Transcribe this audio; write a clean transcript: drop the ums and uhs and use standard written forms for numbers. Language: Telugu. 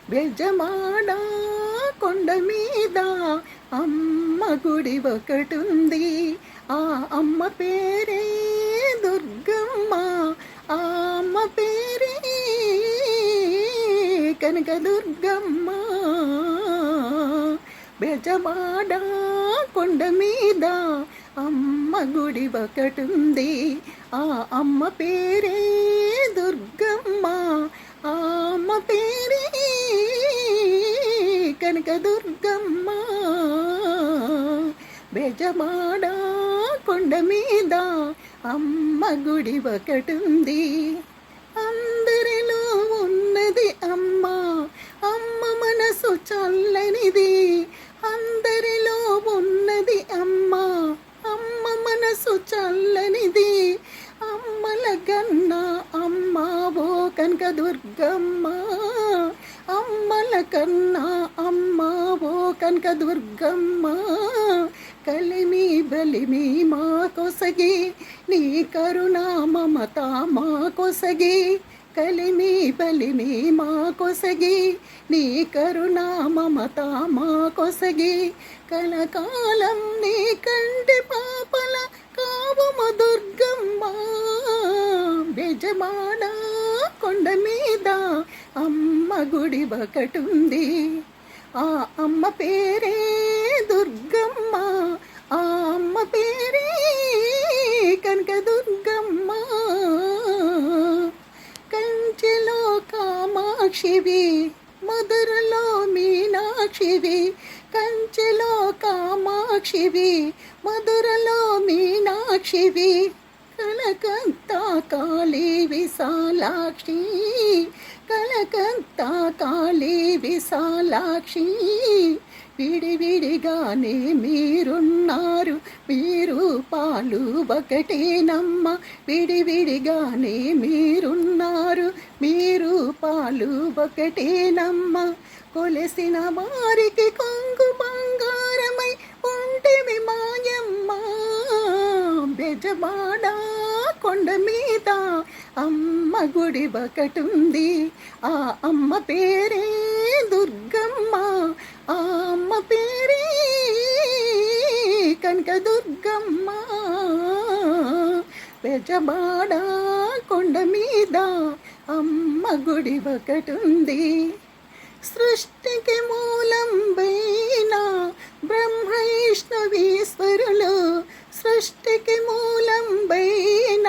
బెజమాడ కొండ మీద అమ్మ గుడి ఒకటుంది. ఆ అమ్మ పేరే దుర్గమ్మ, ఆ అమ్మ పేరే కనకదుర్గమ్మ. బెజమాడ కొండ మీద అమ్మ గుడి ఒకటుంది. ఆ అమ్మ పేరే దుర్గమ్మ, ఆ అమ్మ పేరే కనకదుర్గమ్మ. బెజమాడ కొండ మీద అమ్మ గుడి ఒకటుంది. అందరిలో ఉన్నది అమ్మ, అమ్మ మనసు చల్లనిది. అందరిలో ఉన్నది అమ్మ, అమ్మ మనసు చల్లనిది. అమ్మల కన్నా అమ్మ ఓ కనకదుర్గమ్మ, అమ్మల కన్నా అమ్మ ఓ కనకదుర్గమ్మ. కలిమి బలిమి మా కొసగి, నీ కరుణా మమత మా కొసగి. కలిమి బలిమి మా కొసగి, నీ కరుణా మమత మా కొసగి. కలకాలం నీ కంటి పాపల కావమ దుర్గమ్మ. బెజమాడ కొండ మీద అమ్మ గుడి ఒకటుంది. ఆ అమ్మ పేరే దుర్గమ్మ, ఆ అమ్మ పేరే కనకదుర్గమ్మ. కంచెలో కామాక్షివి, మధురలో మీనాక్షివి. కంచెలో కామాక్షివి, మధురలో మీనాక్షివి. కలకత్తా కాళీ విశాలాక్షి, కలకత్తా కాళీ విశాలాక్షి. విడివిడిగానే మీరున్నారు, మీరు పాలు ఒకటేనమ్మ. విడివిడిగానే మీరున్నారు, మీరు పాలు ఒకటేనమ్మ. కొలసిన వారికి కొంగు బంగారమై ఉంటివి మాయమ్మ. బెజమాడ కొండ మీద అమ్మ గుడి ఒకటుంది. ఆ అమ్మ పేరే దుర్గమ్మ, ఆ అమ్మ పేరే కనకదుర్గమ్మ. బెజమాడ కొండ మీద అమ్మ గుడి ఒకటుంది. సృష్టికి మూలం బైన బ్రహ్మ విష్ణు ఈశ్వరులు, సృష్టికి మూలం బైన